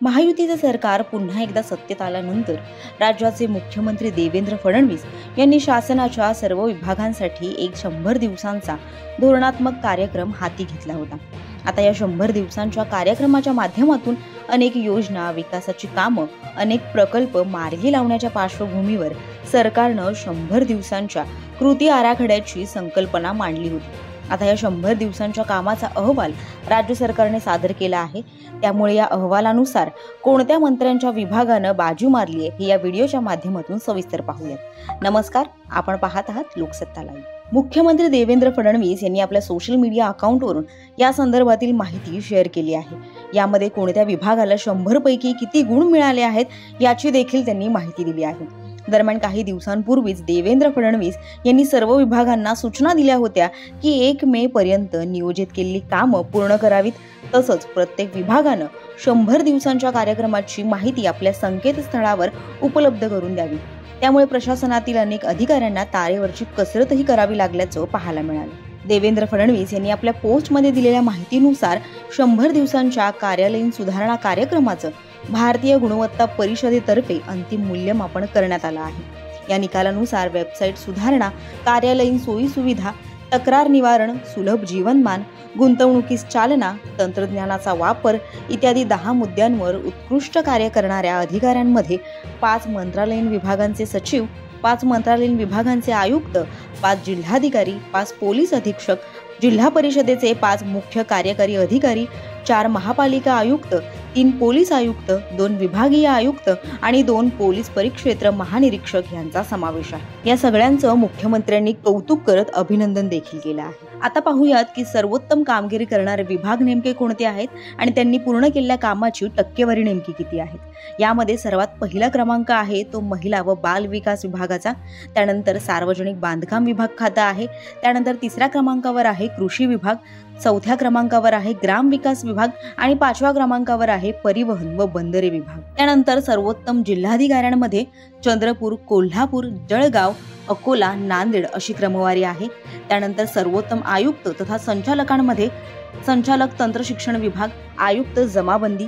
महायुतीचे सरकार पुन्हा एकदा सत्तेत आल्यानंतर राज्याचे मुख्यमंत्री देवेंद्र फडणवीस यांनी शासनाच्या सर्व विभागांसाठी एक 100 दिवसांचा धोरणात्मक कार्यक्रम हाती घेतला होता। आता या 100 दिवसांच्या कार्यक्रमाच्या माध्यमातून अनेक योजना, विकासाची कामं, अनेक प्रकल्प मार्गी लावण्याच्या पार्श्वभूमीवर सरकारनं 100 दिवसांच्या कृती आराखड्याची संकल्पना मांडली होती। आता या 100 दिवसांच्या कामाचा अहवाल राज्य सरकारने सादर केला आहे। त्यामुळे या अहवालानुसार कोणत्या मंत्र्यांच्या विभागानं बाजू मारली आहे हे या व्हिडिओच्या माध्यमातून सविस्तर पाहूयात। नमस्कार, आपण पाहत आहात लोकसत्ता लाईव्ह। मुख्यमंत्री देवेंद्र फडणवीस यांनी आपल्या सोशल मीडिया अकाउंटवरून या संदर्भातील माहिती शेअर केली आहे। यामध्ये कोणत्या विभागाला 100 पैकी किती गुण मिळाले आहेत याची देखील त्यांनी माहिती दिली आहे। दरम्यान काही दिवसांपूर्वीच देवेंद्र फडणवीस यांनी सर्व विभागांना सूचना दिल्या होत्या की 1 मे पर्यंत नियोजित केलेली कामं पूर्ण करावीत। तसंच प्रत्येक विभागानं 100 दिवसांच्या कार्यक्रमाची माहिती आपल्या संकेतस्थळावर उपलब्ध करून द्यावी। त्यामुळे प्रशासनातील अनेक अधिकाऱ्यांना तारेवरची कसरतही करावी लागल्याचं पाहायला मिळालं। देवेंद्र फडणवीस यांनी आपल्या पोस्टमध्ये दिलेल्या माहितीनुसार 100 दिवसांच्या कार्यालयीन सुधारणा कार्यक्रमाचं भारतीय गुणवत्ता परिषदेतर्फे अंतिम मूल्यमापन करण्यात आलं आहे। या निकालानुसार वेबसाईट सुधारणा, कार्यालयीन सोयी सुविधा, तक्रार निवारण, सुलभ जीवनमान, गुंतवणुकीस चालना, तंत्रज्ञानाचा वापर इत्यादी 10 मुद्द्यांवर उत्कृष्ट कार्य करणाऱ्या अधिकाऱ्यांमध्ये 5 मंत्रालयीन विभागांचे सचिव, 5 मंत्रालयीन विभागांचे आयुक्त, 5 जिल्हाधिकारी, 5 पोलीस अधीक्षक, जिल्हा परिषदेचे 5 मुख्य कार्यकारी अधिकारी, 4 महापालिका आयुक्त, 3 पोलीस आयुक्त, 2 विभागीय आयुक्त आणि 2 पोलीस परिक्षेत्र महानिरीक्षक यांचा समावेश आहे। या सगळ्यांचं मुख्यमंत्र्यांनी कौतुक करत अभिनंदन देखील केलं आहे। आता पाहूयात की सर्वोत्तम कामगिरी करणारे विभाग नेमके कोणते आहेत आणि त्यांनी पूर्ण केलेल्या कामाची टक्केवारी नेमकी किती आहे। यामध्ये सर्वात पहिला क्रमांक आहे तो महिला व बाल विकास विभागाचा, त्यानंतर सार्वजनिक बांधकाम विभाग खातं आहे, त्यानंतर 3ऱ्या क्रमांकावर आहे कृषी विभाग, 4थ्या क्रमांकावर आहे ग्राम विकास विभाग आणि 5व्या क्रमांकावर आहे परिवहन व बंदरे विभाग। त्यानंतर सर्वोत्तम जिल्हाधिकाऱ्यांमध्ये चंद्रपूर, कोल्हापूर, जळगाव, अकोला, नांदेड अशी क्रमवारी आहे। त्यानंतर सर्वोत्तम आयुक्त तथा संचालकांमध्ये संचालक तंत्र शिक्षण विभाग, आयुक्त जमाबंदी,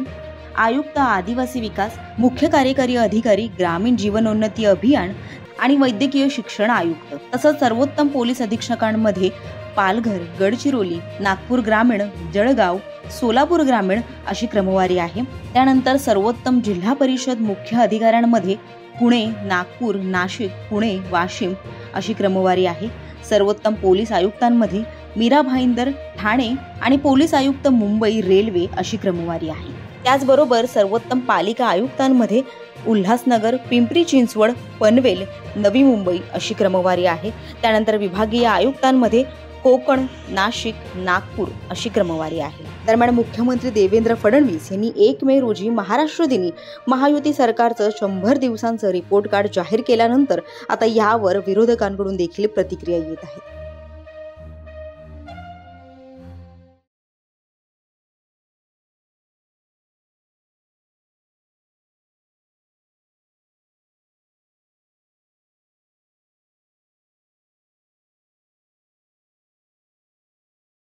आयुक्त आदिवासी विकास, मुख्य कार्यकारी अधिकारी ग्रामीण जीवनोन्नती अभियान आणि वैद्यकीय शिक्षण आयुक्त। तसंच सर्वोत्तम पोलीस अधीक्षकांमध्ये पालघर, गडचिरोली, नागपूर ग्रामीण, जळगाव, सोलापूर ग्रामीण अशी क्रमवारी आहे। त्यानंतर सर्वोत्तम जिल्हा परिषद मुख्य अधिकाऱ्यांमध्ये पुणे, नागपूर, नाशिक, पुणे, वाशिम अशी क्रमवारी आहे। सर्वोत्तम पोलीस आयुक्तांमध्ये मीरा भाईंदर, ठाणे आणि पोलीस आयुक्त मुंबई रेल्वे अशी क्रमवारी आहे। त्याचबरोबर सर्वोत्तम पालिका आयुक्तांमध्ये उल्हासनगर, पिंपरी चिंचवड, पनवेल, नवी मुंबई अशी क्रमवारी आहे। त्यानंतर विभागीय आयुक्तांमध्ये कोकण, नाशिक, नागपूर अशी क्रमवारी आहे। दरम्यान मुख्यमंत्री देवेंद्र फडणवीस यांनी 1 मे रोजी महाराष्ट्र दिनी महायुती सरकारचं 100 दिवसांचं रिपोर्ट कार्ड जाहीर केल्यानंतर आता यावर विरोधकांकडून देखील प्रतिक्रिया येत आहेत।